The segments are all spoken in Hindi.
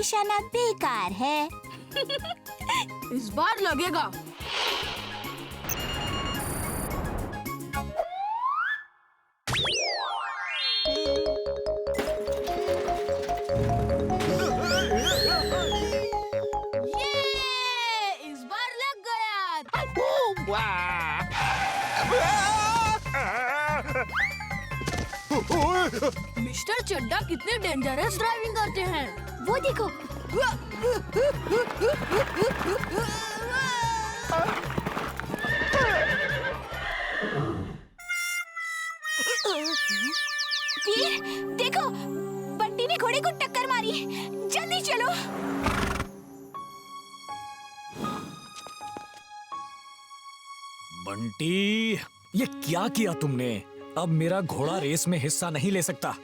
निशाना बेकार है। इस बार लगेगा। ये इस बार लग गया। मिस्टर चड्डा कितने डेंजरस ड्राइविंग करते हैं। वो देखो। वीर, देखो, बंटी ने घोड़े को टक्कर मारी। जल्दी चलो। बंटी, ये क्या किया तुमने? अब मेरा घोड़ा रेस में हिस्सा नहीं ले सकता।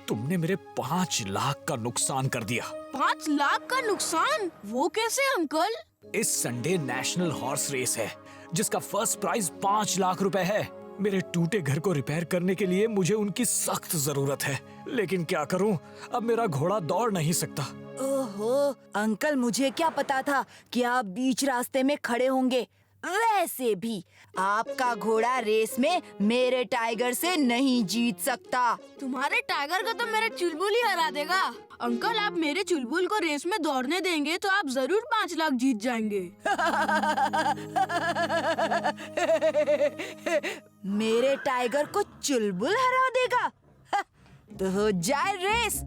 तुमने मेरे 5 लाख का नुकसान कर दिया। 5 लाख का नुकसान? वो कैसे अंकल? इस संडे नेशनल हॉर्स रेस है जिसका फर्स्ट प्राइज 5 लाख रुपए है। मेरे टूटे घर को रिपेयर करने के लिए मुझे उनकी सख्त जरूरत है, लेकिन क्या करूं, अब मेरा घोड़ा दौड़ नहीं सकता। ओहो, अंकल मुझे क्या पता था कि आप बीच रास्ते में खड़े होंगे। वैसे भी आपका घोड़ा रेस में मेरे टाइगर से नहीं जीत सकता। तुम्हारे टाइगर को तो मेरा चुलबुल ही हरा देगा। अंकल, आप मेरे चुलबुल को रेस में दौड़ने देंगे तो आप जरूर 5 लाख जीत जाएंगे। मेरे टाइगर को चुलबुल हरा देगा? तो हो जाए रेस,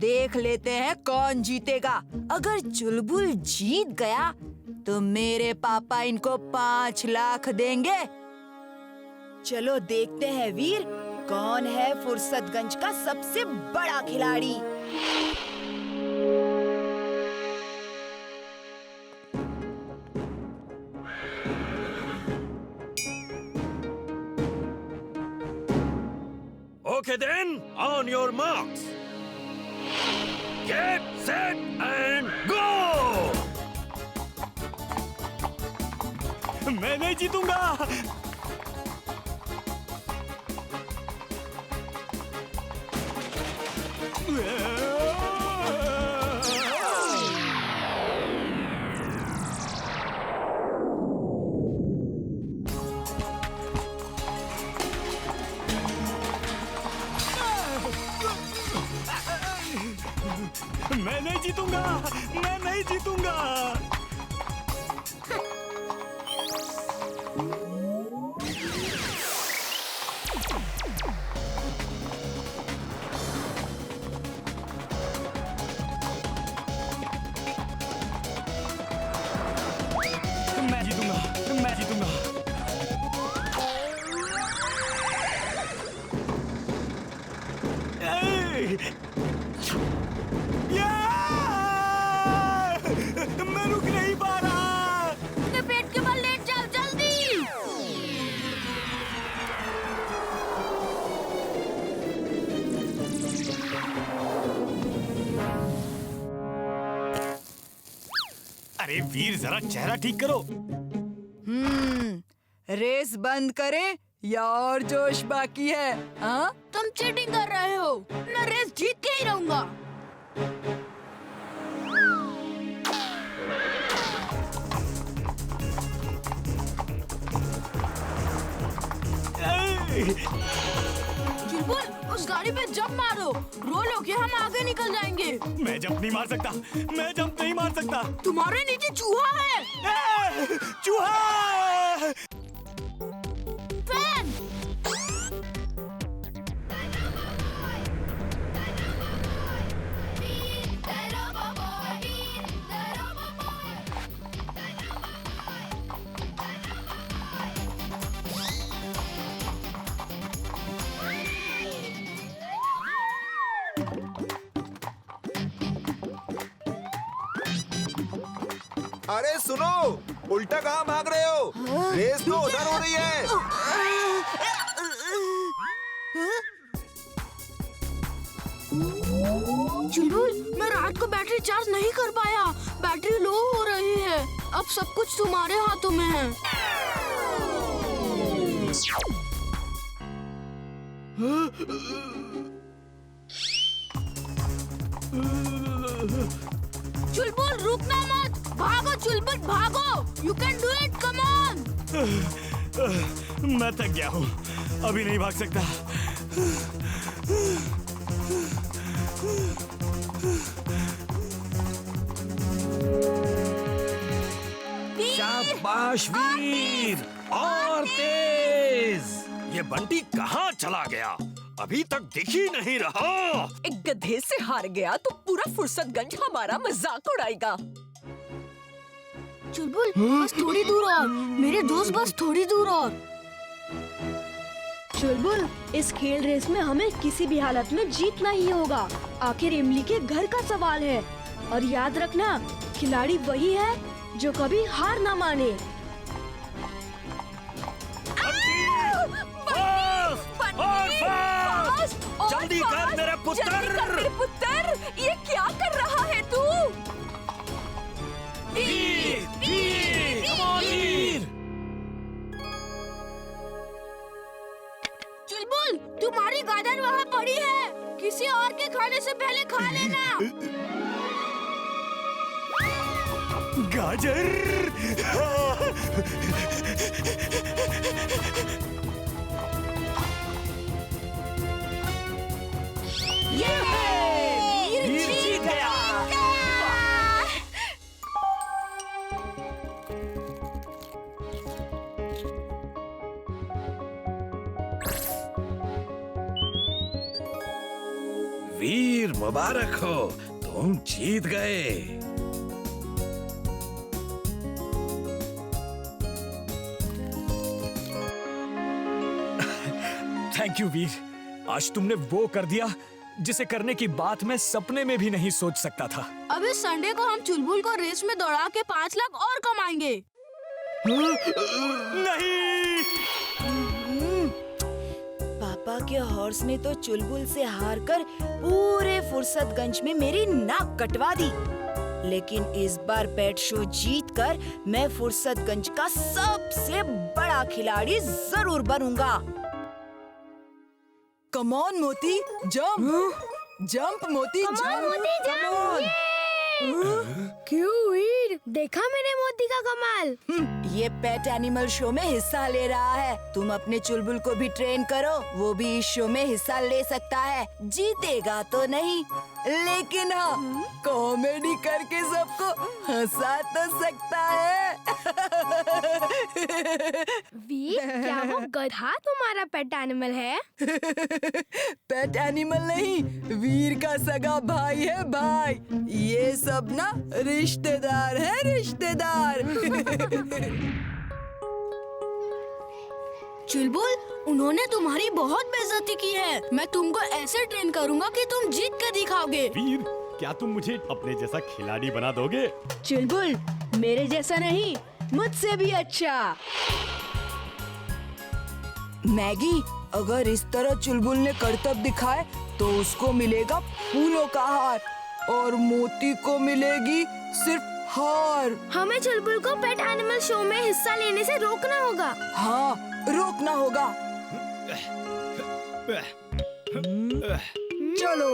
देख लेते हैं कौन जीतेगा। अगर चुलबुल जीत गया तो मेरे पापा इनको 5 लाख देंगे। चलो देखते हैं वीर, कौन है फुर्सतगंज का सबसे बड़ा खिलाड़ी। Okay then, on your marks. Get set and go! मैं नहीं जीतूंगा। मैं नहीं जीतूंगा, मैं नहीं जीतूंगा। मैं जीतूंगा, मैं जीतूंगा। मैं रुक नहीं पा रहा। अपने पेट के बल लेट जाओ जल्दी। अरे वीर, जरा चेहरा ठीक करो। रेस बंद करें या और जोश बाकी है? हाँ? तुम चीटिंग कर रहे हो। मैं रेस जीत के ही रहूंगा। चुलबुल, उस गाड़ी पे जंप मारो। रोल होके हम आगे निकल जाएंगे। मैं जंप नहीं मार सकता, मैं जंप नहीं मार सकता। तुम्हारे नीचे चूहा है। चूहा! फैन! अरे सुनो, उल्टा कहाँ भाग रहे हो? रेस तो उधर हो रही है। चुलबुल, मैं रात को बैटरी चार्ज नहीं कर पाया। बैटरी लो हो रही है। अब सब कुछ तुम्हारे हाथों में है। चुलबुल रुकना मत, भागो चुलबुल भागो, you can do it, come on. मैं थक गया हूँ, अभी नहीं भाग सकता। शाबाश वीर, और तेज। ये बंटी कहाँ चला गया? अभी तक दिख ही नहीं रहा। एक गधे से हार गया तो पूरा फुर्सतगंज हमारा मजाक उड़ाएगा। चुलबुल बस थोड़ी दूर और, मेरे दोस्त बस थोड़ी दूर और। चुलबुल, इस खेल रेस में हमें किसी भी हालत में जीतना ही होगा। आखिर इमली के घर का सवाल है, और याद रखना खिलाड़ी वही है जो कभी हार ना माने। जल्दी कर मेरे पुत्र। पुत्र, ये क्या कर रहा है तू? वीर, वीर, come on, वीर। चुलबुल तुम्हारी गाजर वहाँ पड़ी है, किसी और के खाने से पहले खा लेना। गाजर। वीर जीत गया। वीर मुबारक हो, तुम जीत गए। थैंक यू वीर, आज तुमने वो कर दिया जिसे करने की बात मैं सपने में भी नहीं सोच सकता था। अब इस संडे को हम चुलबुल को रेस में दौड़ा के 5 लाख और कमाएंगे। नहीं। पापा के हॉर्स ने तो चुलबुल से हारकर पूरे फुर्सतगंज में मेरी नाक कटवा दी, लेकिन इस बार पेट शो जीतकर मैं फुर्सतगंज का सबसे बड़ा खिलाड़ी जरूर बनूंगा। कम ऑन मोती, जंप जंप मोती, जंप। क्यों वीर, देखा मैंने मोती का कमाल। ये पेट एनिमल शो में हिस्सा ले रहा है, तुम अपने चुलबुल को भी ट्रेन करो, वो भी इस शो में हिस्सा ले सकता है। जीतेगा तो नहीं, लेकिन हाँ कॉमेडी करके सबको हंसा तो सकता है। वीर, क्या वो गधा तुम्हारा पेट एनिमल है? पेट एनिमल नहीं, वीर का सगा भाई है भाई। ये सब ना रिश्तेदार है, रिश्तेदार। चुलबुल उन्होंने तुम्हारी बहुत बेइज्जती की है, मैं तुमको ऐसे ट्रेन करूंगा कि तुम जीत के दिखाओगे। वीर, क्या तुम मुझे अपने जैसा खिलाड़ी बना दोगे? चुलबुल, मेरे जैसा नहीं, मुझसे भी अच्छा। मैगी, अगर इस तरह चुलबुल ने करतब दिखाए तो उसको मिलेगा फूलों का हार और मोती को मिलेगी सिर्फ हार। हमें चुलबुल को पेट एनिमल शो में हिस्सा लेने से रोकना होगा। हाँ, रोकना होगा। चलो।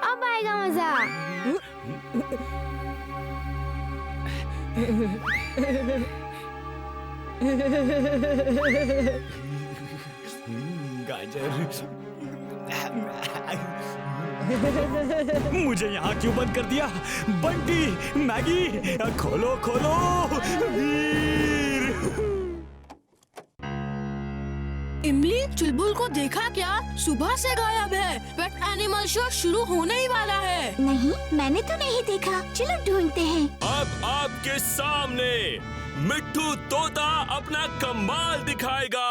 अब आएगा मजा। गाजर। मुझे यहाँ क्यों बंद कर दिया? बंटी, मैगी, खोलो खोलो। वीर। इमली, चुलबुल को देखा क्या? सुबह से गायब है। पेट एनिमल शो शुरू होने ही वाला है। नहीं, मैंने तो नहीं देखा। चलो ढूंढते हैं। अब आपके सामने मिट्ठू तोता अपना कमाल दिखाएगा।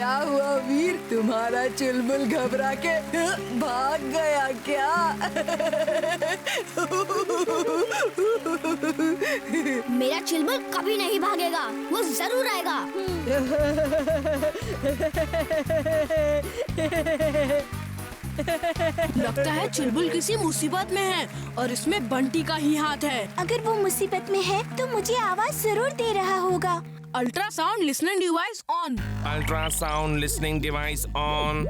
क्या हुआ वीर, तुम्हारा चुलबुल घबरा के भाग गया क्या? मेरा चुलबुल कभी नहीं भागेगा, वो जरूर आएगा। लगता है चुलबुल किसी मुसीबत में है और इसमें बंटी का ही हाथ है। अगर वो मुसीबत में है तो मुझे आवाज जरूर दे रहा होगा। Ultrasound listening device on. Ultrasound listening device on.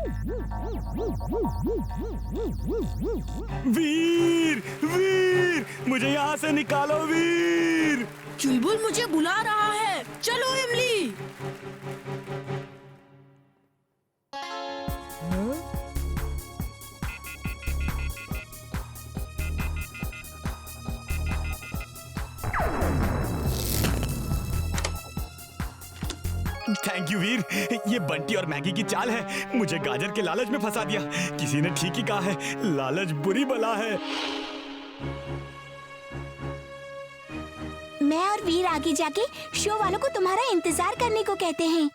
Veer, Veer, मुझे यहाँ से निकालो वीर। चुलबुल मुझे बुला रहा है, चलो इमली। थैंक यू वीर, ये बंटी और मैगी की चाल है। मुझे गाजर के लालच में फंसा दिया। किसी ने ठीक ही कहा है, लालच बुरी बला है। मैं और वीर आगे जाके शो वालों को तुम्हारा इंतजार करने को कहते हैं।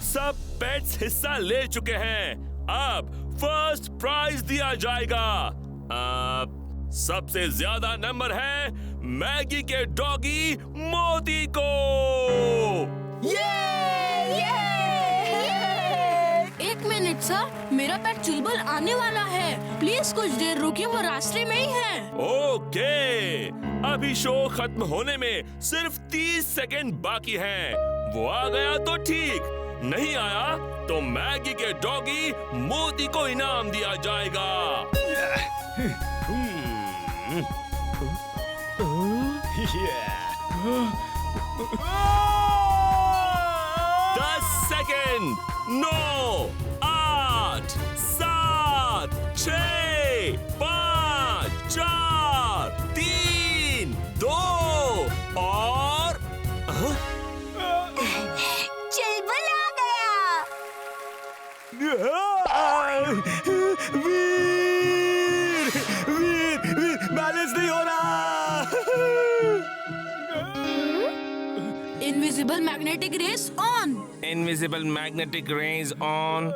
सब पेट्स हिस्सा ले चुके हैं। अब फर्स्ट प्राइज दिया जाएगा। सबसे ज्यादा नंबर है मैगी के डॉगी मोती को। एक मिनट सर, मेरा पेट चुलबुल आने वाला है। प्लीज कुछ देर रुकिए, वो रास्ते में ही है। ओके, अभी शो खत्म होने में सिर्फ 30 सेकेंड बाकी हैं। वो आ गया तो ठीक, नहीं आया तो मैगी के डॉगी मोती को इनाम दिया जाएगा। 10 सेकेंड। 9, 8, 7, 6, 5, 4, 3, 2 और चुलबुल आ गया। वीर, वीर, वीर, बैलेंस नहीं हो रहा। Invisible magnetic rays on. Invisible magnetic rays on.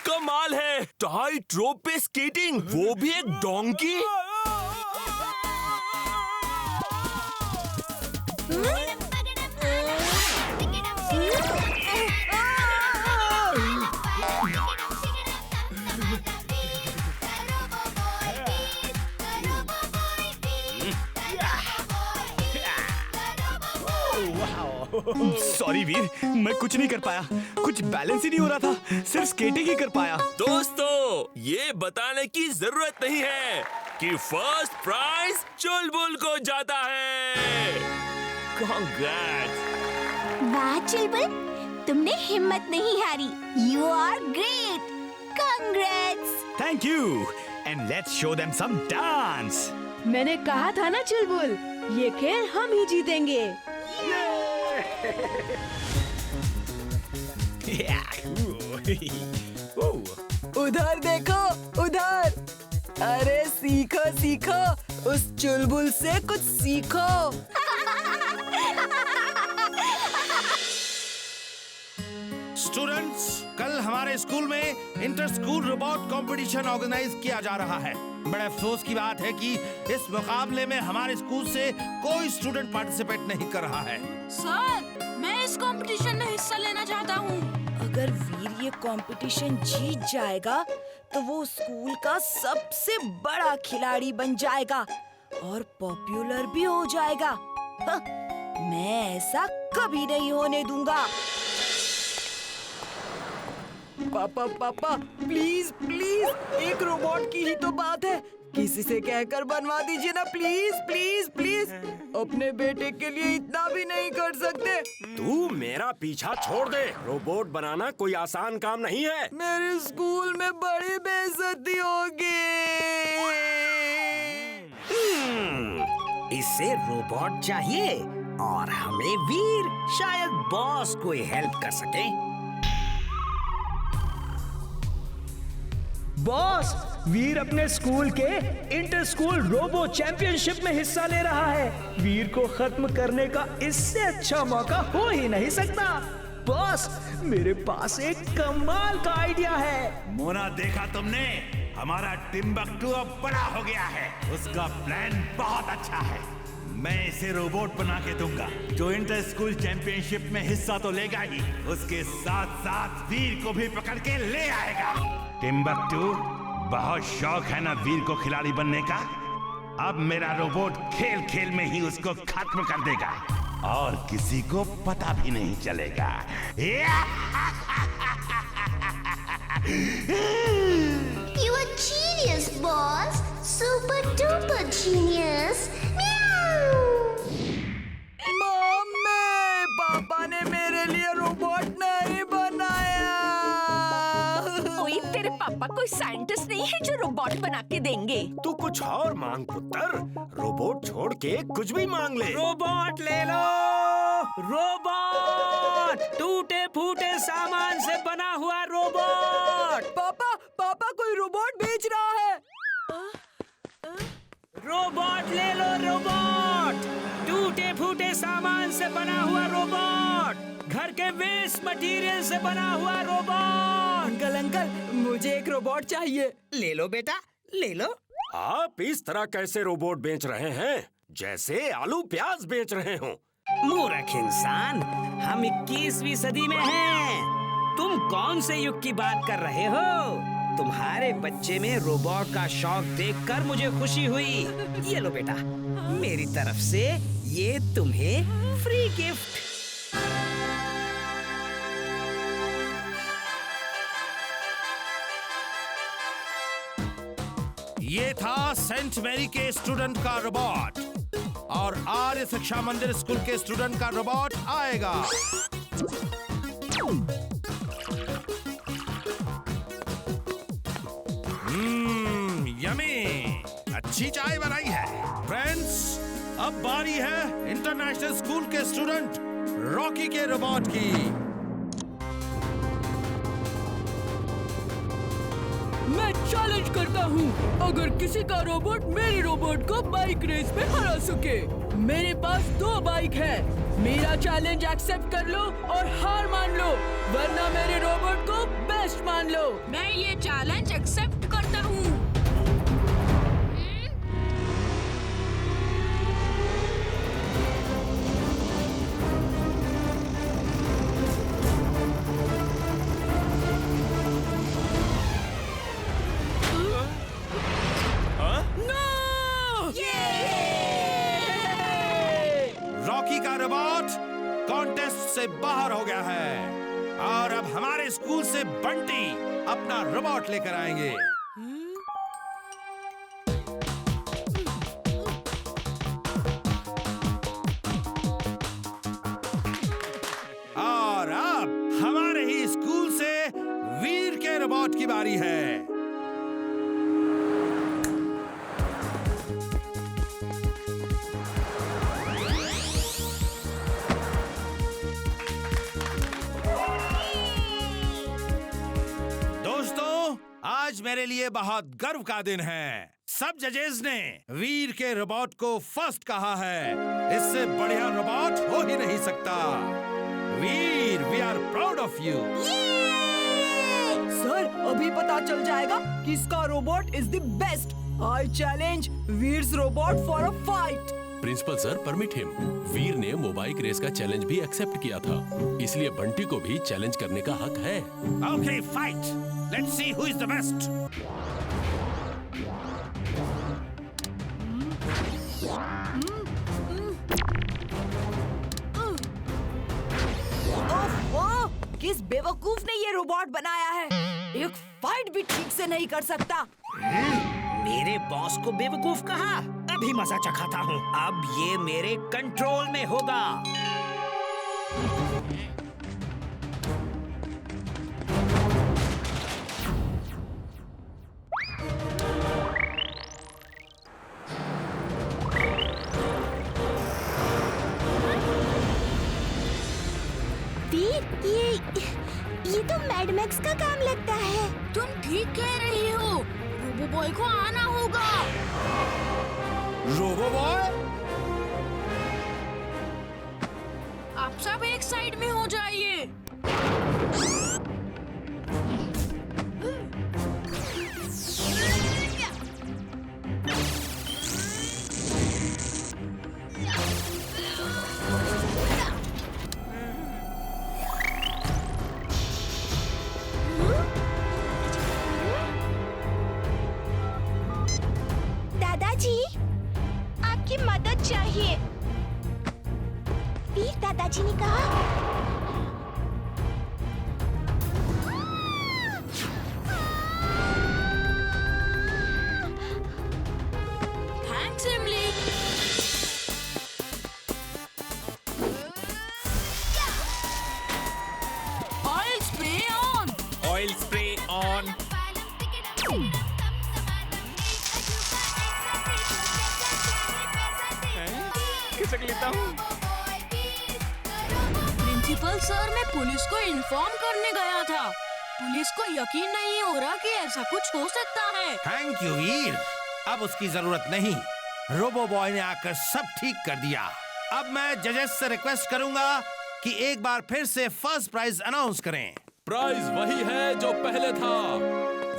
कमाल है, टाइट रोप पे स्केटिंग, वो भी एक डोंकी। सॉरी वीर, मैं कुछ नहीं कर पाया। कुछ बैलेंस ही नहीं हो रहा था, सिर्फ स्केटिंग ही कर पाया। दोस्तों, ये बताने की जरूरत नहीं है कि फर्स्ट प्राइज चुलबुल को जाता है। कांग्रेट्स। वाह चुलबुल, तुमने हिम्मत नहीं हारी। You are great. Congrats. Thank you, and let's show them some dance. मैंने कहा था ना चुलबुल, ये खेल हम ही जीतेंगे। उधर देखो, उधर। अरे सीखो सीखो, उस चुलबुल से कुछ सीखो। स्टूडेंट्स, कल हमारे स्कूल में inter school robot competition organise किया जा रहा है। बड़े अफसोस की बात है कि इस मुकाबले में हमारे स्कूल से कोई स्टूडेंट पार्टिसिपेट नहीं कर रहा है। सर, मैं इस कंपटीशन में हिस्सा लेना चाहता हूँ। अगर वीर ये कंपटीशन जीत जाएगा तो वो स्कूल का सबसे बड़ा खिलाड़ी बन जाएगा और पॉपुलर भी हो जाएगा। मैं ऐसा कभी नहीं होने दूंगा। पापा पापा, प्लीज प्लीज, एक रोबोट की ही तो बात है, किसी से कहकर बनवा दीजिए ना प्लीज प्लीज प्लीज। अपने बेटे के लिए इतना भी नहीं कर सकते? तू मेरा पीछा छोड़ दे। रोबोट बनाना कोई आसान काम नहीं है। मेरे स्कूल में बड़ी बेइज्जती होगी। इसे रोबोट चाहिए और हमें वीर। शायद बॉस कोई हेल्प कर सके। बॉस, वीर अपने स्कूल के इंटर स्कूल रोबो चैंपियनशिप में हिस्सा ले रहा है। वीर को खत्म करने का इससे अच्छा मौका हो ही नहीं सकता। बॉस, मेरे पास एक कमाल का आइडिया है। मोना, देखा तुमने? हमारा टिम्बक्टू अब बड़ा हो गया है। उसका प्लान बहुत अच्छा है। मैं इसे रोबोट बना के दूंगा जो इंटर स्कूल चैंपियनशिप में हिस्सा तो लेगा ही, उसके साथ साथ वीर को भी पकड़ के ले आएगा। टिम्बक्टू, बहुत शौक है ना वीर को खिलाड़ी बनने का? अब मेरा रोबोट खेल खेल में ही उसको खत्म कर देगा और किसी को पता भी नहीं चलेगा। You are genius, boss. Super duper genius. Mummy, पापा ने मेरे लिए रोबोट नहीं बनाया। कोई तेरे पापा कोई साइंटिस्ट नहीं है जो रोबोट बना के देंगे। तू कुछ और मांग पुत्र। रोबोट छोड़ के कुछ भी मांग ले। रोबोट ले लो। रोबोट, टूटे फूटे सामान से बना हुआ रोबोट। पापा, पापा कोई रोबोट बेच रहा है। रोबोट ले लो। रोबोट, टूटे फूटे सामान से बना हुआ रोबोट। घर के वेस्ट मटेरियल से बना हुआ रोबोट। अंकल अंकल, मुझे एक रोबोट चाहिए। ले लो बेटा, ले लो। आप इस तरह कैसे रोबोट बेच रहे हैं? जैसे आलू प्याज बेच रहे हो। मूर्ख इंसान, हम 21वीं सदी में हैं। तुम कौन से युग की बात कर रहे हो? तुम्हारे बच्चे में रोबोट का शौक देखकर मुझे खुशी हुई। ये लो बेटा, मेरी तरफ से ये तुम्हें फ्री गिफ्ट। ये था सेंट मैरी के स्टूडेंट का रोबोट और आर्य शिक्षा मंदिर स्कूल के स्टूडेंट का रोबोट आएगा। यमी, अच्छी चाय बनाई है। फ्रेंड्स, अब बारी है इंटरनेशनल स्कूल के स्टूडेंट रॉकी के रोबोट की। मैं चैलेंज करता हूँ, अगर किसी का रोबोट मेरे रोबोट को बाइक रेस में हरा सके। मेरे पास 2 बाइक है। मेरा चैलेंज एक्सेप्ट कर लो और हार मान लो, वरना मेरे रोबोट को बेस्ट मान लो। मैं ये चैलेंज एक्सेप्ट करता हूँ। रॉकी का रोबोट कॉन्टेस्ट से बाहर हो गया है और अब हमारे स्कूल से बंटी अपना रोबोट लेकर आएंगे। और अब हमारे ही स्कूल से वीर के रोबोट की बारी है। आज मेरे लिए बहुत गर्व का दिन है। सब जजेस ने वीर के रोबोट को फर्स्ट कहा है। इससे बढ़िया रोबोट हो ही नहीं सकता। Veer, we are proud of you. Sir, अभी पता चल जाएगा किसका robot is the best. I challenge Veer's robot for a fight. Principal sir, permit him. Veer ने मोबाइल रेस का चैलेंज भी एक्सेप्ट किया था, इसलिए बंटी को भी चैलेंज करने का हक है। Okay, fight. Let's see who is the best. Oh, किस बेवकूफ ने ये रोबोट बनाया है? एक फाइट भी ठीक से नहीं कर सकता। मेरे बॉस को बेवकूफ कहा, अभी मजा चखाता हूँ। अब ये मेरे कंट्रोल में होगा। ये तो मैड मैक्स का काम लगता है। तुम ठीक कह रही हो, रोबो बॉय को आना होगा। रोबो बॉय, आप सब एक साइड में हो जाइए। दादाजी, आपकी मदद चाहिए। वीर दादाजी ने कहा। थैंक्स इमली। Oil spray on. Oil spray on. खिसक लेता हूँ। प्रिंसिपल सर मैं पुलिस को इन्फॉर्म करने गया था। पुलिस को यकीन नहीं हो रहा कि ऐसा कुछ हो सकता है। थैंक यू वीर, अब उसकी जरूरत नहीं। रोबो बॉय ने आकर सब ठीक कर दिया। अब मैं जजेस से रिक्वेस्ट करूंगा कि एक बार फिर से फर्स्ट प्राइज अनाउंस करें। प्राइज वही है जो पहले था।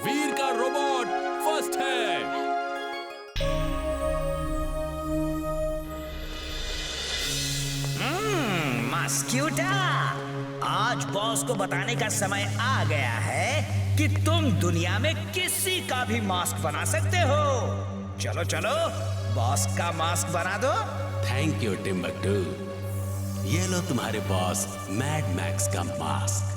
वीर का रोबोट फर्स्ट है। मस्क्यूटा, आज बॉस को बताने का समय आ गया है कि तुम दुनिया में किसी का भी मास्क बना सकते हो। चलो चलो, बॉस का मास्क बना दो। Thank you Timbuktu. ये लो तुम्हारे बॉस मैड मैक्स का मास्क।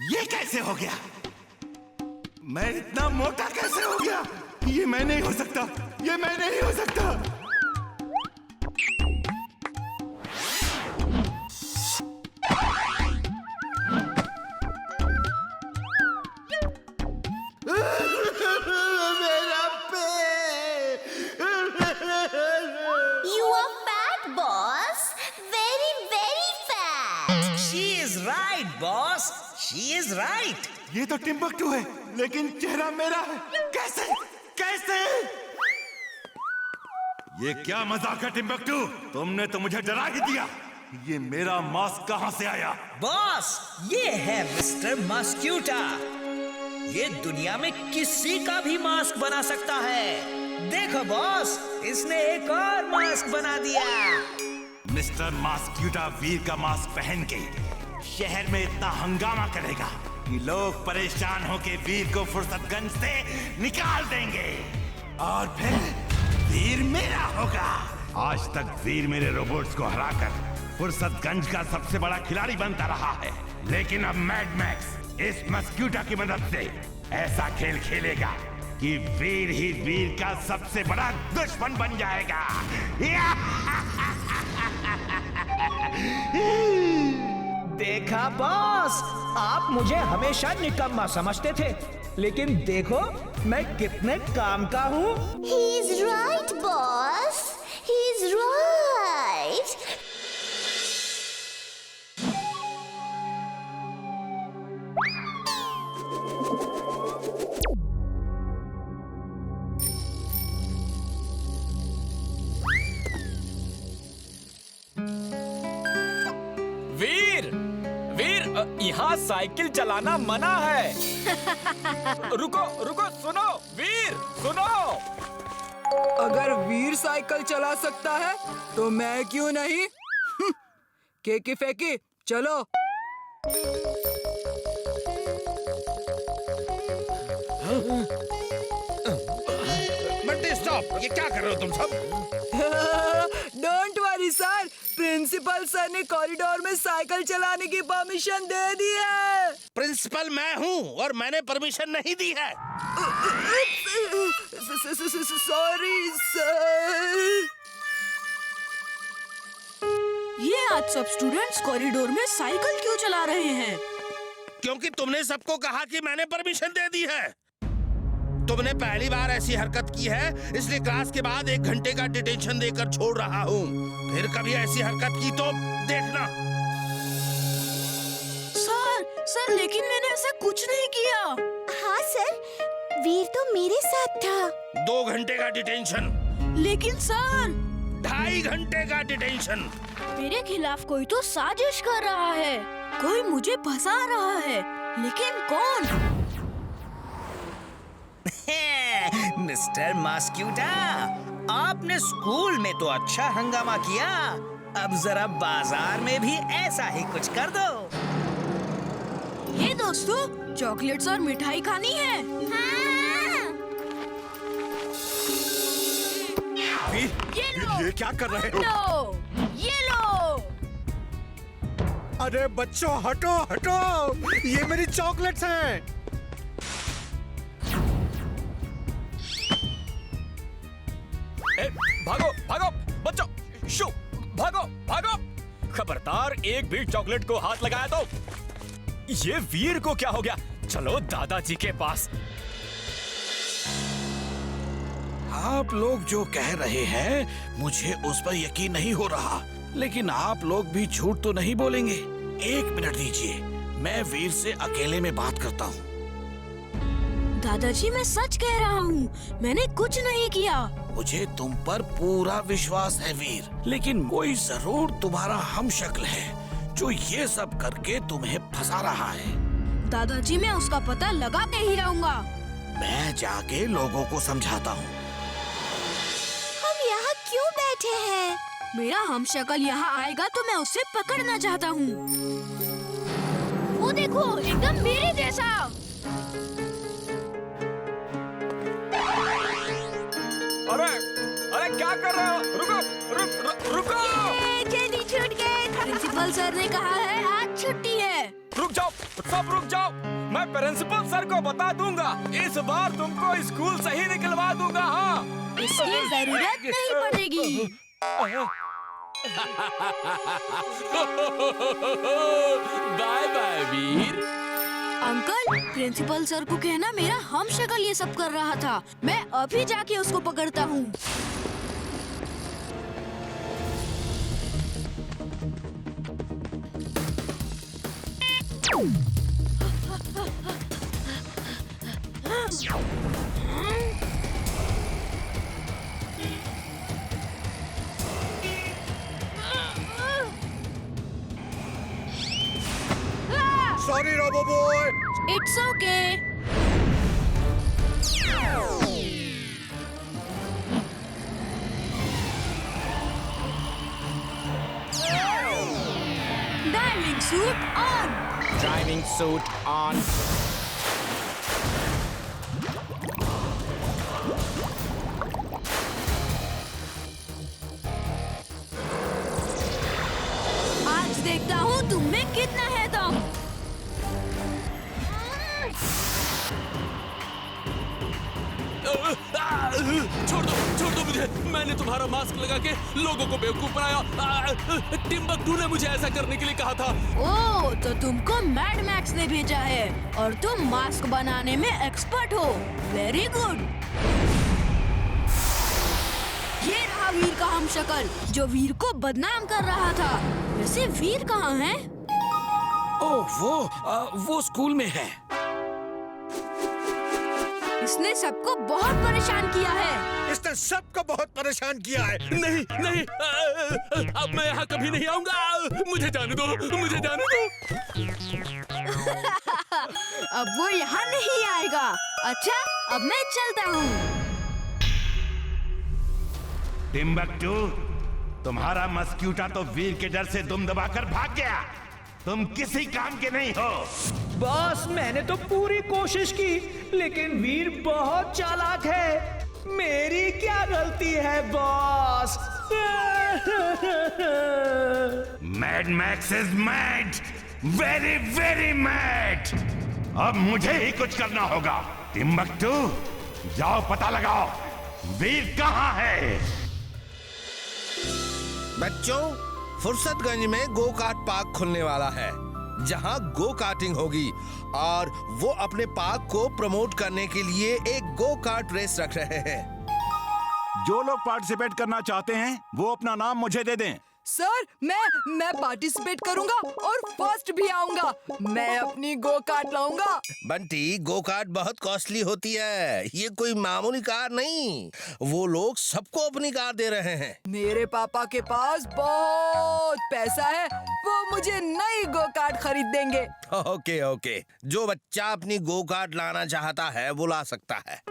ये कैसे हो गया? मैं इतना मोटा कैसे हो गया? ये मैं नहीं हो सकता, ये मैं नहीं हो सकता। मेरा पेट। You are fat, boss. Very, very fat. She is right, boss. She is right. ये तो टिम्बकटू है, लेकिन चेहरा मेरा है। कैसे? कैसे? ये क्या मजाक है टिम्बकटू? तुमने तो मुझे डरा ही दिया। ये मेरा मास्क कहाँ से आया? बॉस, ये है मिस्टर मस्क्यूटा। ये दुनिया में किसी का भी मास्क बना सकता है। देखो बॉस, इसने एक और मास्क बना दिया। मिस्टर मस्क्यूटा वीर का मास्क पहन के शहर में इतना हंगामा करेगा कि लोग परेशान होके वीर को फुर्सतगंज से निकाल देंगे और फिर वीर मेरा होगा। आज तक वीर मेरे रोबोट्स को हराकर फुर्सतगंज का सबसे बड़ा खिलाड़ी बनता रहा है, लेकिन अब मैड मैक्स इस मस्क्यूटा की मदद से ऐसा खेल खेलेगा कि वीर ही वीर का सबसे बड़ा दुश्मन बन जाएगा। देखा बॉस, आप मुझे हमेशा निकम्मा समझते थे, लेकिन देखो मैं कितने काम का हूँ। He's right, boss. He's right. वीर, वीर, यहाँ साइकिल चलाना मना है। रुको रुको, सुनो वीर, सुनो। अगर वीर साइकिल चला सकता है तो मैं क्यों नहीं? केकी फेंकी, चलो। स्टॉप! ये क्या कर रहे हो तुम सब? Don't worry sir, principal sir ने कॉरिडोर में साइकिल चलाने की परमिशन दे दी है। प्रिंसिपल मैं हूँ और मैंने परमिशन नहीं दी है। Sorry sir. ये आज सब स्टूडेंट्स कॉरिडोर में साइकिल क्यों चला रहे हैं? क्योंकि तुमने सबको कहा कि मैंने परमिशन दे दी है। तुमने पहली बार ऐसी हरकत की है, इसलिए क्लास के बाद 1 घंटे का डिटेंशन देकर छोड़ रहा हूँ। फिर कभी ऐसी हरकत की तो देखना। सर लेकिन मैंने ऐसा कुछ नहीं किया। हाँ सर, वीर तो मेरे साथ था। 2 घंटे का डिटेंशन। लेकिन सर 2.5 घंटे का डिटेंशन। मेरे खिलाफ कोई तो साजिश कर रहा है, कोई मुझे फंसा रहा है, लेकिन कौन? मिस्टर मस्क्यूटा, आपने स्कूल में तो अच्छा हंगामा किया, अब जरा बाजार में भी ऐसा ही कुछ कर दो। ये दोस्तों, चॉकलेट्स और मिठाई खानी है। ये क्या कर रहे हो? लो, ये लो। अरे बच्चों हटो हटो, ये मेरी चॉकलेट्स हैं। भागो भागो बच्चों, शू, भागो भागो। खबरदार एक भी चॉकलेट को हाथ लगाया तो। ये वीर को क्या हो गया? चलो दादाजी के पास। आप लोग जो कह रहे हैं मुझे उस पर यकीन नहीं हो रहा, लेकिन आप लोग भी झूठ तो नहीं बोलेंगे। 1 मिनट दीजिए, मैं वीर से अकेले में बात करता हूँ। दादाजी मैं सच कह रहा हूँ, मैंने कुछ नहीं किया। मुझे तुम पर पूरा विश्वास है वीर, लेकिन कोई जरूर तुम्हारा हमशक्ल है जो ये सब करके तुम्हें फंसा रहा है। दादाजी मैं उसका पता लगा के ही रहूँगा। मैं जाके लोगों को समझाता हूँ। हम यहाँ क्यों बैठे हैं? मेरा हमशक्ल यहाँ आएगा तो मैं उसे पकड़ना चाहता हूँ। वो देखो, एकदम मेरे जैसा। अरे क्या कर रहे हो? रुको। जल्दी छूट गए। प्रिंसिपल सर ने कहा है आज छुट्टी है। रुक जाओ, सब रुक जाओ। मैं प्रिंसिपल सर को बता दूंगा, इस बार तुमको स्कूल से ही निकलवा दूंगा। हाँ, इसकी जरूरत नहीं पड़ेगी। बाय बाय वीर। अंकल, प्रिंसिपल सर को कहना मेरा हमशक्ल ये सब कर रहा था। मैं अभी जाके उसको पकड़ता हूँ। Sorry robo boy. It's okay. Diving suit on. Driving suit on. आज देखता हूँ तुम में कितना है दम। छोड़ दो मुझे। मैंने तुम्हारा मास्क लगा के लोगों को बेवकूफ बनाया। टिम्बकटू ने मुझे ऐसा करने के लिए कहा था। ओह, तो तुमको मैड मैक्स ने भेजा है और तुम मास्क बनाने में एक्सपर्ट हो। Very good. ये रहा वीर का हमशक्ल जो वीर को बदनाम कर रहा था। वैसे वीर कहाँ है? ओह, वो स्कूल में है। इसने सबको बहुत परेशान किया है। इसने सबको बहुत परेशान किया है। नहीं, अब मैं यहाँ कभी नहीं आऊंगा। मुझे जाने दो। अब वो यहाँ नहीं आएगा। अच्छा, अब मैं चलता हूँ। टिम्बकटू, तुम्हारा मस्क्यूटा तो वीर के डर से दुम दबाकर भाग गया। तुम किसी काम के नहीं हो। बॉस, मैंने तो पूरी कोशिश की, लेकिन वीर बहुत चालाक है। मेरी क्या गलती है boss? Mad max is mad, very very mad. अब मुझे ही कुछ करना होगा। टिम्बक्टू, जाओ पता लगाओ वीर कहाँ है। बच्चों, फुर्सतगंज में गो कार्ट पार्क खुलने वाला है, जहां गो कार्टिंग होगी और वो अपने पार्क को प्रमोट करने के लिए एक गो कार्ट रेस रख रहे हैं। जो लोग पार्टिसिपेट करना चाहते हैं वो अपना नाम मुझे दे दें। सर, मैं पार्टिसिपेट करूंगा और फर्स्ट भी आऊंगा। मैं अपनी गो कार्ट लाऊंगा। बंटी, गो कार्ट बहुत कॉस्टली होती है, ये कोई मामूली कार नहीं। वो लोग सबको अपनी कार दे रहे हैं। मेरे पापा के पास बहुत पैसा है, वो मुझे नई गो कार्ट खरीद देंगे। ओके ओके, जो बच्चा अपनी गो कार्ट लाना चाहता है वो ला सकता है।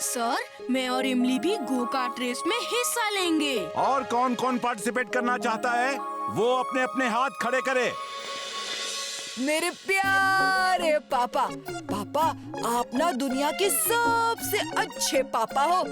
सर, मैं और इमली भी गो कार्ट रेस में हिस्सा लेंगे। और कौन कौन पार्टिसिपेट करना चाहता है वो अपने अपने हाथ खड़े करे। मेरे प्यारे पापा, आप ना दुनिया के सबसे अच्छे पापा हो।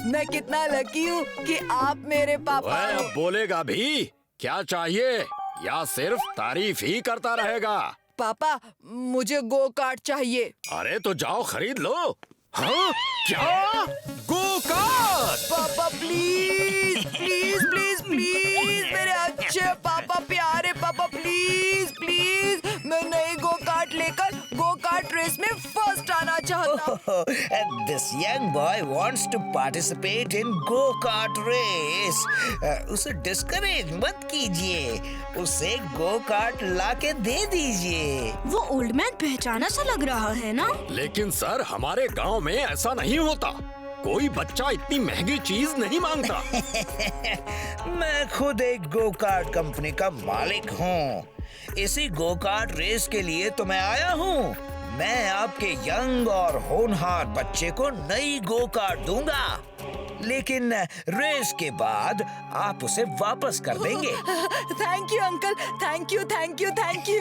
मैं कितना लकी हूँ कि आप मेरे पापा हो। अब बोलेगा भी? क्या चाहिए या सिर्फ तारीफ ही करता रहेगा? पापा, मुझे गो कार्ट चाहिए। अरे तो जाओ खरीद लो। हाँ? क्या? Go kart? पापा प्लीज प्लीज प्लीज प्लीज, मेरे अच्छे पापा, प्यारे पापा, प्लीज प्लीज, मैं नई गो कार्ट लेकर गो कार्ट रेस में फर्स्ट आना चाहता हूँ। This young boy wants to participate in go-kart race. उसे डिस्करेज मत कीजिए, उसे गो कार्ट लाके दे दीजिए। वो ओल्ड मैन पहचाना सा लग रहा है ना? लेकिन सर, हमारे गांव में ऐसा नहीं होता। कोई बच्चा इतनी महंगी चीज नहीं मांगता। मैं खुद एक गो कार्ट कंपनी का मालिक हूँ। इसी गो कार्ट रेस के लिए तो मैं आया हूँ। मैं आपके यंग और होनहार बच्चे को नई गो कार्ट दूंगा, लेकिन रेस के बाद आप उसे वापस कर देंगे। Thank you uncle, thank you thank you thank you.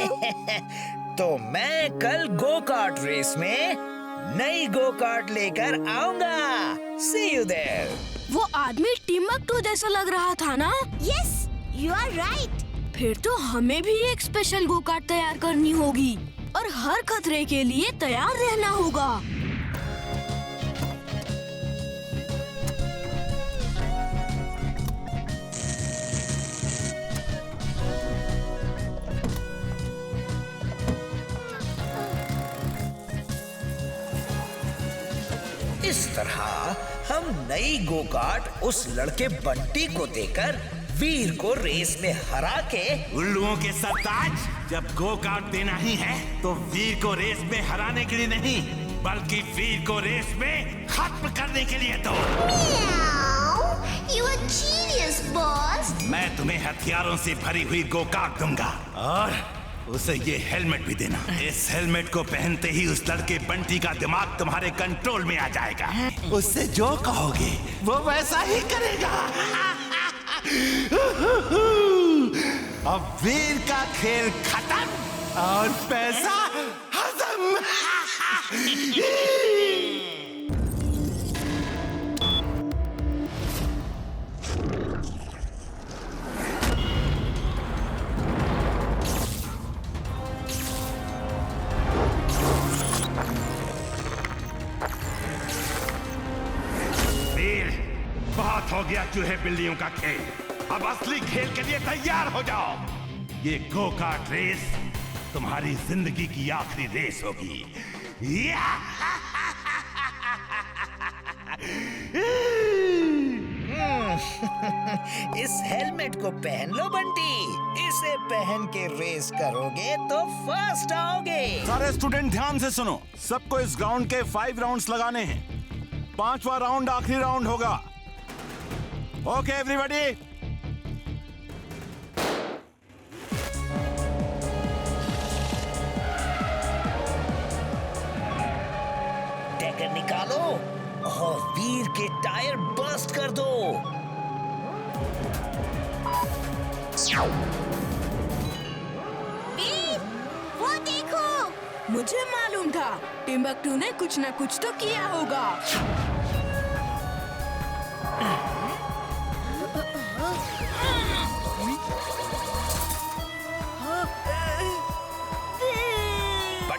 तो मैं कल गो कार्ट रेस में नई गो कार्ट लेकर आऊंगा। See you there. वो आदमी टिम्बक्टू जैसा लग रहा था ना? Yes, you are right. फिर तो हमें भी एक स्पेशल गो कार्ट तैयार करनी होगी और हर खतरे के लिए तैयार रहना होगा। इस तरह हम नई गो कार्ट उस लड़के बंटी को देकर वीर को रेस में हरा के। उल्लुओं के सरताज, जब गो कार्ट देना ही है तो वीर को रेस में हराने के लिए नहीं, बल्कि वीर को रेस में खत्म करने के लिए दो। You are genius, boss. मैं तुम्हें हथियारों से भरी हुई गो कार्ट दूंगा और उसे ये हेलमेट भी देना। इस हेलमेट को पहनते ही उस लड़के बंटी का दिमाग तुम्हारे कंट्रोल में आ जाएगा। उससे जो कहोगे वो वैसा ही करेगा। अब वीर का खेल खत्म और पैसा हजम। वीर, बहुत हो गया चूहे बिल्लियों का खेल। अब असली खेल के लिए तैयार हो जाओ। ये गो कार्ट रेस तुम्हारी जिंदगी की आखिरी रेस होगी। इस हेलमेट को पहन लो बंटी, इसे पहन के रेस करोगे तो फर्स्ट आओगे। सारे स्टूडेंट ध्यान से सुनो, सबको इस ग्राउंड के 5 राउंड्स लगाने हैं। 5वां राउंड आखिरी राउंड होगा। ओके एवरीबॉडी, टैगर निकालो और वीर के टायर बर्स्ट कर दो। वीर, वो देखो। मुझे मालूम था टिम्बक्टू ने कुछ न कुछ तो किया होगा।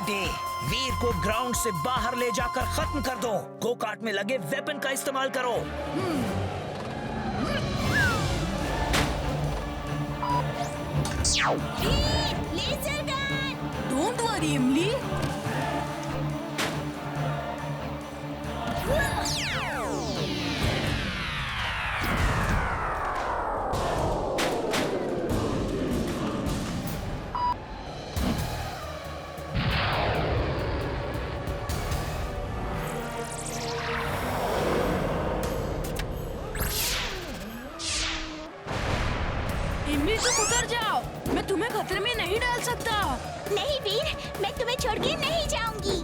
बंटी, वीर को ग्राउंड से बाहर ले जाकर खत्म कर दो। गो कार्ट में लगे वेपन का इस्तेमाल करो। Laser gun. डोंट वरी इमली। इमली तुम उतर जाओ, मैं तुम्हें खतरे में नहीं डाल सकता। नहीं वीर, मैं तुम्हें छोड़ के नहीं जाऊंगी।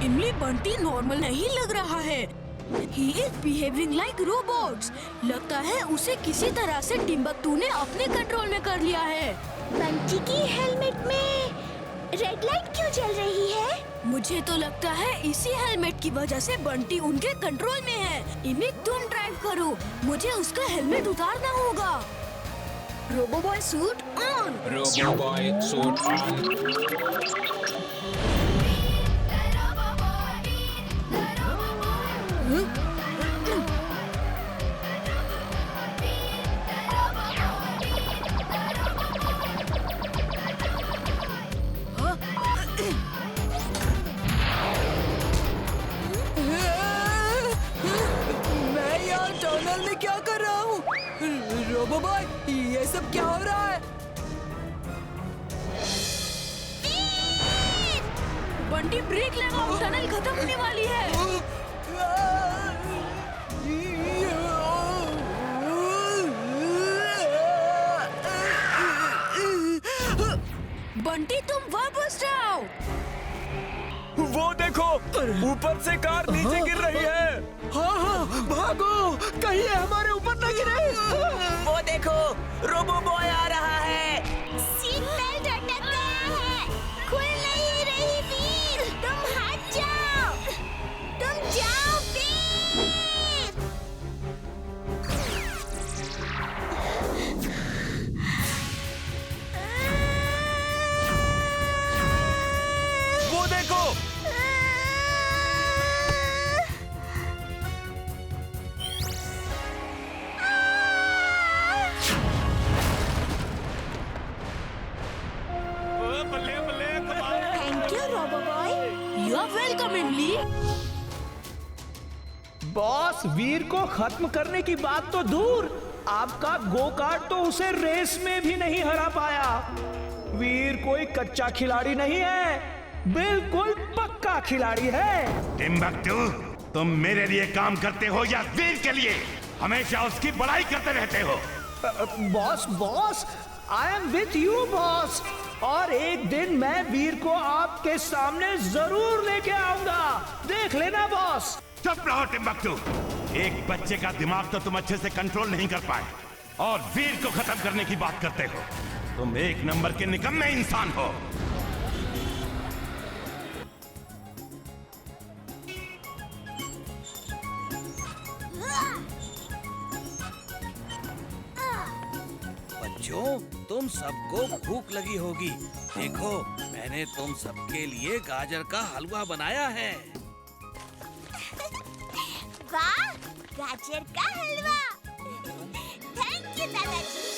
इमली बंटी नॉर्मल नहीं लग रहा है। He is behaving like robots. लगता है उसे किसी तरह से टिम्बकटू ने अपने कंट्रोल में कर लिया है। बंटी की हेलमेट में रेड लाइट क्यों जल रही है? मुझे तो लगता है इसी हेलमेट की वजह से बंटी उनके कंट्रोल में है। इमली तुम ड्राइव करो, मुझे उसका हेलमेट उतारना होगा। Roboboy suit on. Roboboy suit on. मैं यहाँ टनल में क्या कर रहा हूँ? रोबोबॉय, ये सब क्या हो रहा है? बंटी ब्रेक लगाओ, टनल खत्म होने वाली है। बंटी तुम वापस जाओ। वो देखो, ऊपर से कार नीचे गिर रही है। हाँ, भागो, कहीं हमारे ऊपर न गिरे। वो देखो, रोबोबॉय आ रहा है। सीट बेल्ट अटक गया है, खुल नहीं रही वीर, तुम हट जाओ, तुम जाओ वीर। वो देखो, thank you Roboboy. You are welcome Imli. Boss, Veer को खत्म करने की बात तो दूर, आपका गो कार्ट तो उसे रेस में भी नहीं हरा पाया। वीर कोई कच्चा खिलाड़ी नहीं है, बिल्कुल पक्का खिलाड़ी है। टिम्बकटू, तुम मेरे लिए काम करते हो या वीर के लिए? हमेशा उसकी बड़ाई करते रहते हो। Boss, I am with you boss, और एक दिन मैं वीर को आपके सामने जरूर लेके आऊंगा, देख लेना बॉस। चुप रहो टिम्बकटू, एक बच्चे का दिमाग तो तुम अच्छे से कंट्रोल नहीं कर पाए और वीर को खत्म करने की बात करते हो। तुम एक नंबर के निकम्मे इंसान हो। बच्चों, तुम सबको भूख लगी होगी। देखो, मैंने तुम सबके लिए गाजर का हलवा बनाया है। वाह, गाजर का हलवा। थैंक यू दादाजी।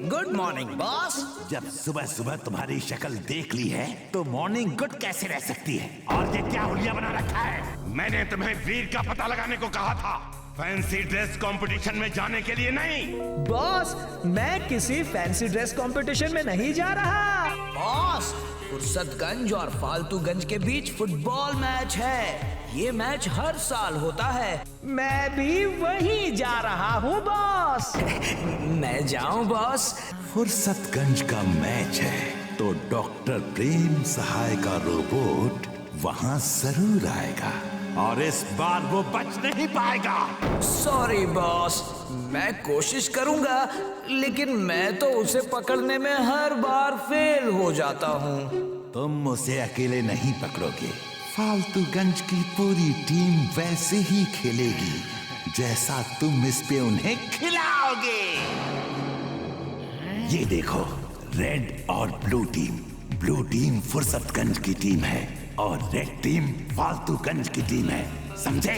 Good morning boss. जब सुबह सुबह तुम्हारी शक्ल देख ली है तो मॉर्निंग गुड कैसे रह सकती है? और ये क्या हुलिया बना रखा है? मैंने तुम्हें वीर का पता लगाने को कहा था, फैंसी ड्रेस कंपटीशन में जाने के लिए नहीं। बॉस, मैं किसी फैंसी ड्रेस कंपटीशन में नहीं जा रहा। बॉस, फुर्सतगंज और फालतूगंज के बीच फुटबॉल मैच है। ये मैच हर साल होता है। मैं भी वहीं जा रहा हूँ बॉस। मैं जाऊँ बॉस? फुर्सतगंज का मैच है तो डॉक्टर प्रेम सहाय का रोबोट वहाँ जरूर आएगा। और इस बार वो बच नहीं पाएगा। सॉरी बॉस, मैं कोशिश करूंगा, लेकिन मैं तो उसे पकड़ने में हर बार फेल हो जाता हूँ। तुम उसे अकेले नहीं पकड़ोगे। फालतूगंज की पूरी टीम वैसे ही खेलेगी जैसा तुम इस पे उन्हें खिलाओगे। ये देखो, रेड और blue team. Blue team Fursatganj की टीम है और रेड टीम फालतूगंज की टीम है, समझे?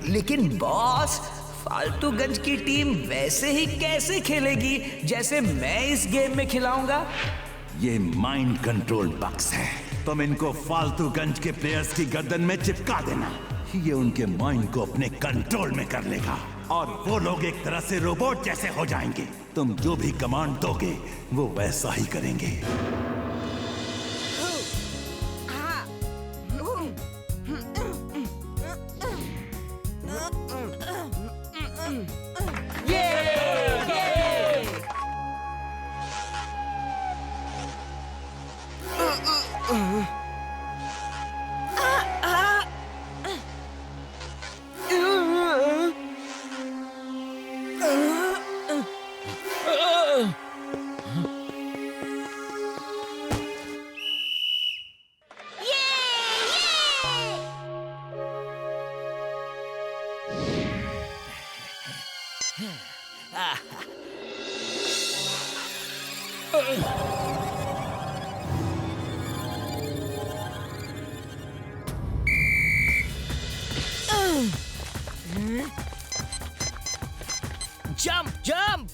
लेकिन बॉस, फालतूगंज की टीम वैसे ही कैसे खेलेगी जैसे मैं इस गेम में खिलाऊंगा? ये माइंड कंट्रोल बक्स है। तुम इनको फालतूगंज के प्लेयर्स की गर्दन में चिपका देना। ये उनके माइंड को अपने कंट्रोल में कर लेगा और वो लोग एक तरह से रोबोट जैसे हो जाएंगे। तुम जो भी कमांड दोगे वो वैसा ही करेंगे। Jump jump.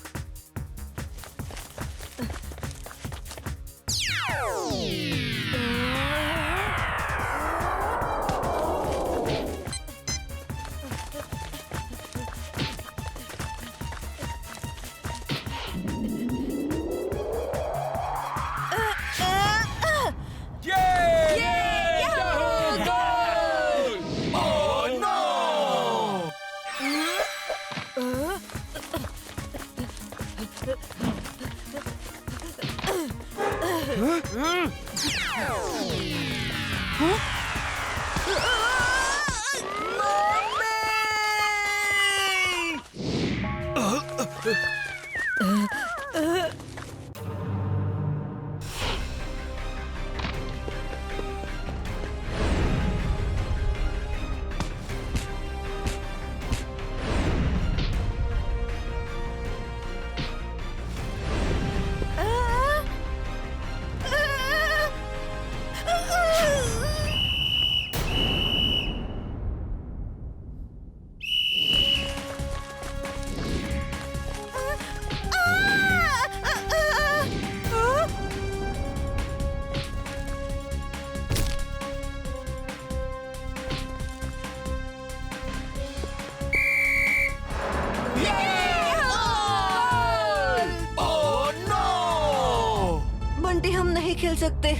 बंटी, हम नहीं खेल सकते।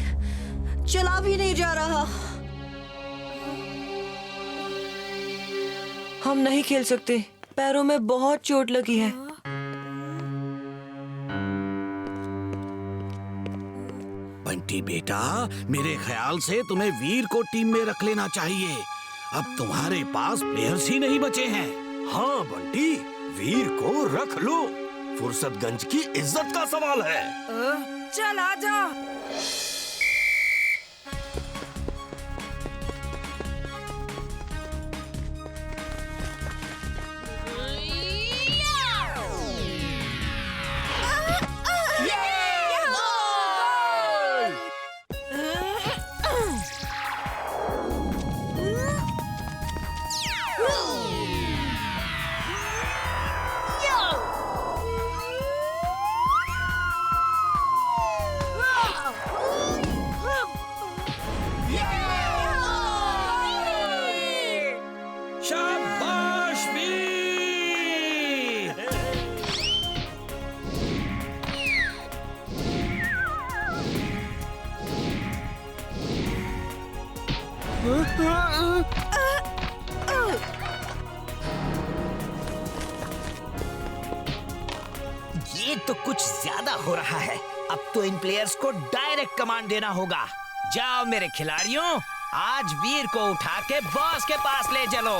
चला भी नहीं जा रहा। हम नहीं खेल सकते। पैरों में बहुत चोट लगी है। बंटी बेटा, मेरे ख्याल से तुम्हें वीर को टीम में रख लेना चाहिए। अब तुम्हारे पास प्लेयर्स ही नहीं बचे हैं। हाँ बंटी, वीर को रख लो। फुर्सतगंज की इज्जत का सवाल है। चल आजा। शाबाश वीर! ये तो कुछ ज्यादा हो रहा है। अब तो इन प्लेयर्स को डायरेक्ट कमांड देना होगा। जाओ मेरे खिलाड़ियों, आज वीर को उठा के बॉस के पास ले चलो।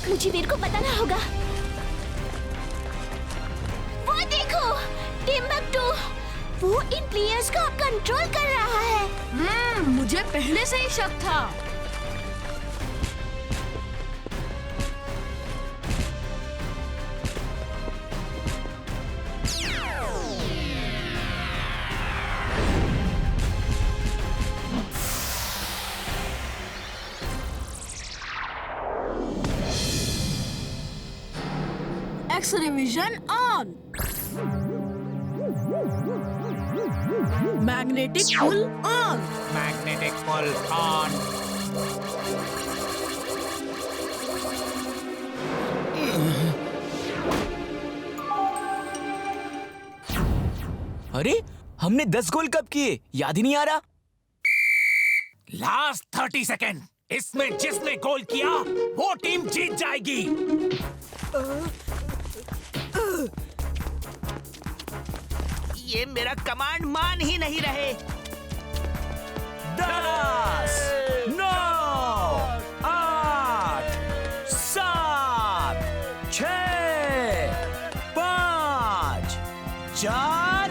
मुझे वीर को बताना होगा। वो देखो, टिम्बक्टू, वो इन प्लेयर्स को कंट्रोल कर रहा है। मुझे पहले से ही शक था। X-ray vision on. Magnetic pull on. Magnetic pull on. अरे हमने 10 गोल कब किए याद ही नहीं आ रहा। लास्ट 30 सेकेंड, इसमें जिसने गोल किया वो टीम जीत जाएगी। ये मेरा कमांड मान ही नहीं रहे। 10, 9, 8, 7, 6, 5, 4,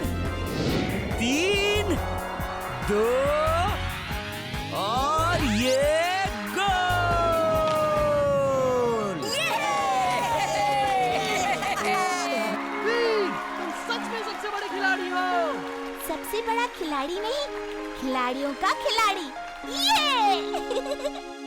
3, 2 और ये सबसे बड़ा खिलाड़ी नहीं, खिलाड़ियों का खिलाड़ी। ये